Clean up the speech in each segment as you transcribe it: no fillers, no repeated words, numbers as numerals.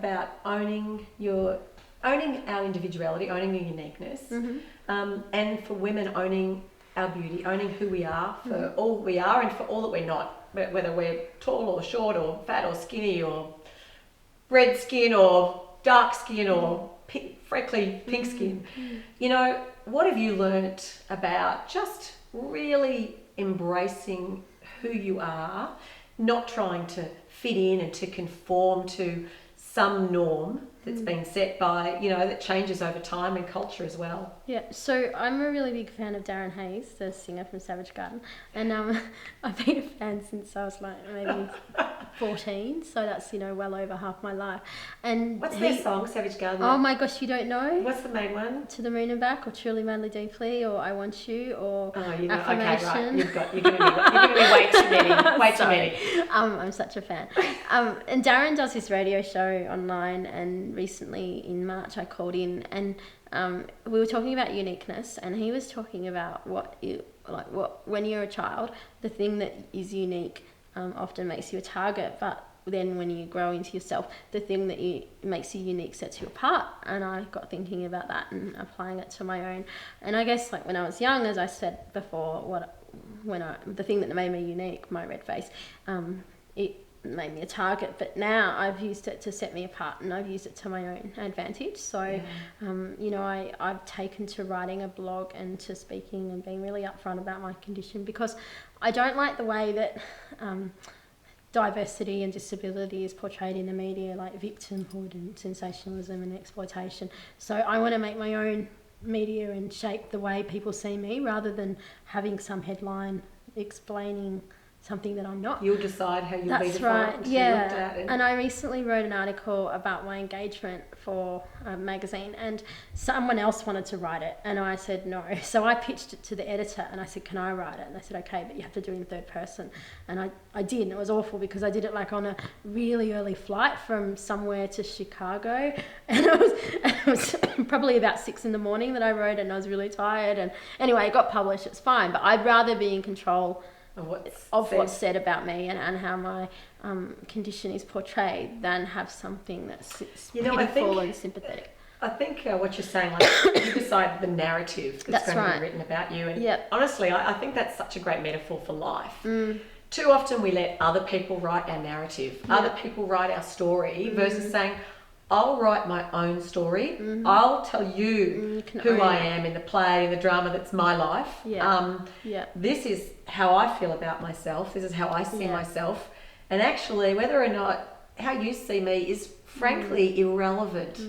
about owning our individuality, owning your uniqueness, and for women owning our beauty, owning who we are for all we are and for all that we're not, whether we're tall or short or fat or skinny or red skin or dark skin or freckly pink skin. You know, what have you learnt about just really embracing who you are, not trying to fit in and to conform to some norm that's been set by, you know, that changes over time and culture as well? Yeah, so I'm a really big fan of Darren Hayes, the singer from Savage Garden, and I've been a fan since I was like maybe 14, so that's, you know, well over half my life. And what's their song, Savage Garden? Oh my gosh, you don't know? What's the main one? To the Moon and Back, or Truly Madly Deeply, or I Want You, or you know, Affirmation. Okay, right. You're going to be way too many. Way too many. I'm such a fan. And Darren does this radio show online, and recently in March I called in, and we were talking about uniqueness, and he was talking about when you're a child, the thing that is unique often makes you a target, but then when you grow into yourself, the thing that makes you unique sets you apart. And I got thinking about that and applying it to my own. And I guess like when I was young, as I said before, the thing that made me unique, my red face, it made me a target, but now I've used it to set me apart, and I've used it to my own advantage. So you know, I've taken to writing a blog and to speaking and being really upfront about my condition, because I don't like the way that diversity and disability is portrayed in the media, like victimhood and sensationalism and exploitation. So I want to make my own media and shape the way people see me, rather than having some headline explaining something that I'm not. You'll decide how you'll be defined. That's right, yeah. And I recently wrote an article about my engagement for a magazine, and someone else wanted to write it, and I said no. So I pitched it to the editor, and I said, can I write it? And they said, okay, but you have to do it in third person. And I did, and it was awful, because I did it like on a really early flight from somewhere to Chicago, and it was probably about 6 a.m. that I wrote, and I was really tired. And anyway, it got published, it's fine, but I'd rather be in control of what's said about me and how my condition is portrayed, than have something that's pitiful and sympathetic. I think what you're saying, like, you decide the narrative that's going to be written about you. And honestly, I think that's such a great metaphor for life. Too often we let other people write our narrative, other people write our story, versus saying, I'll write my own story. I'll tell you who I am in the play, in the drama that's my life. This is how I feel about myself. This is how I see myself. And actually, whether or not how you see me is frankly irrelevant.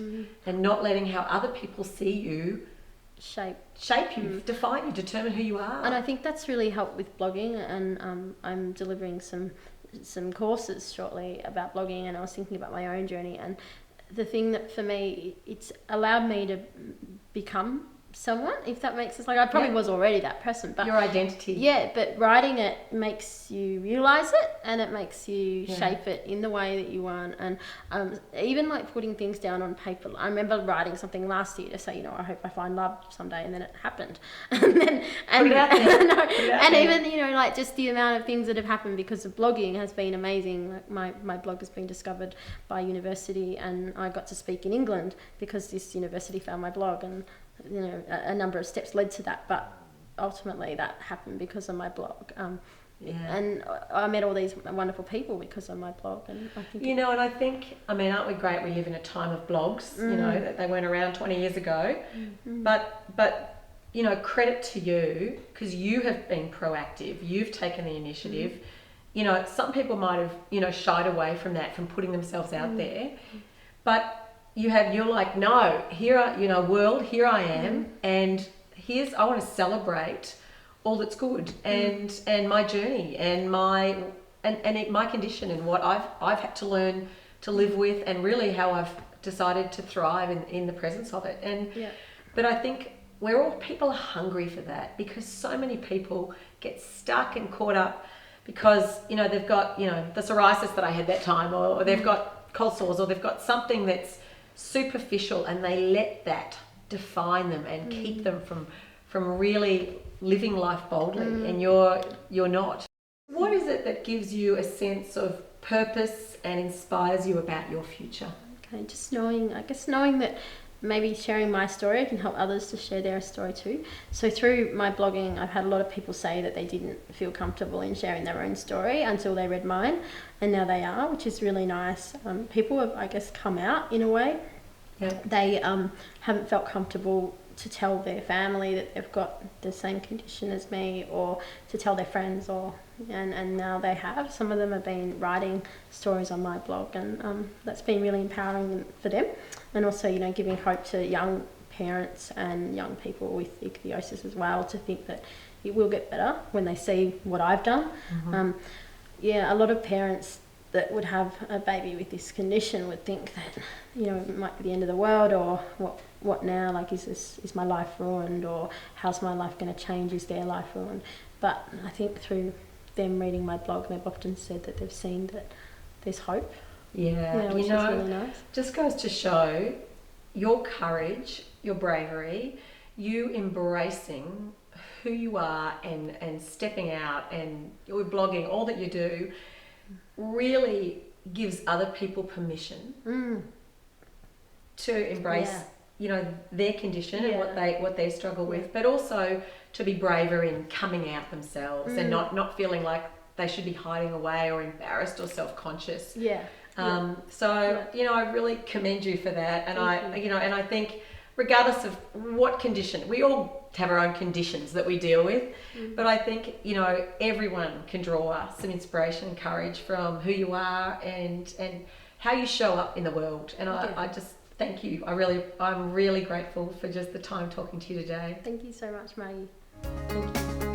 And not letting how other people see you shape you, define you, determine who you are. And I think that's really helped with blogging. And I'm delivering some courses shortly about blogging, and I was thinking about my own journey. And the thing that for me, it's allowed me to become someone, if that makes sense. Like, I probably was already that person, but your identity. Yeah, but writing it makes you realise it, and it makes you shape it in the way that you want. And even like putting things down on paper. I remember writing something last year to say, you know, I hope I find love someday, and then it happened. and even, you know, like just the amount of things that have happened because of blogging has been amazing. Like my blog has been discovered by a university, and I got to speak in England because this university found my blog, and you know, a number of steps led to that, but ultimately that happened because of my blog. And I met all these wonderful people because of my blog. And I think I think, I mean, aren't we great? We live in a time of blogs, you know, that they weren't around 20 years ago. But you know, credit to you, because you have been proactive. You've taken the initiative. You know, some people might have, you know, shied away from that, from putting themselves out there. But you're like, no, world, here I am, and I want to celebrate all that's good, and my journey, and my condition, and what I've had to learn to live with, and really how I've decided to thrive in the presence of it. But I think people are hungry for that, because so many people get stuck and caught up because, you know, they've got, you know, the psoriasis that I had that time, or they've got cold sores, or they've got something that's superficial, and they let that define them and keep them from really living life boldly. And you're not. What is it that gives you a sense of purpose and inspires you about your future? Okay, just knowing, I guess, knowing that maybe sharing my story can help others to share their story too. So through my blogging, I've had a lot of people say that they didn't feel comfortable in sharing their own story until they read mine, and now they are, which is really nice. People have, I guess, come out in a way. Yeah. They haven't felt comfortable to tell their family that they've got the same condition as me, or to tell their friends, and now they have. Some of them have been writing stories on my blog, and that's been really empowering for them, and also, you know, giving hope to young parents and young people with ichthyosis as well, to think that it will get better when they see what I've done. A lot of parents that would have a baby with this condition would think that, you know, it might be the end of the world, or what now, like, is my life ruined, or how's my life going to change, is their life ruined? But I think through them reading my blog, they've often said that they've seen that there's hope. Yeah, which is really nice. Just goes to show your courage, your bravery, you embracing who you are, and stepping out, and your blogging, all that you do really gives other people permission to embrace, you know, their condition and what they struggle with, but also to be braver in coming out themselves and not feeling like they should be hiding away or embarrassed or self-conscious. So you know, I really commend you for that, and I think regardless of what condition, we all have our own conditions that we deal with, but I think, you know, everyone can draw some inspiration and courage from who you are and how you show up in the world, and I just thank you. I'm really grateful for just the time talking to you today. Thank you so much, Margie. Thank you.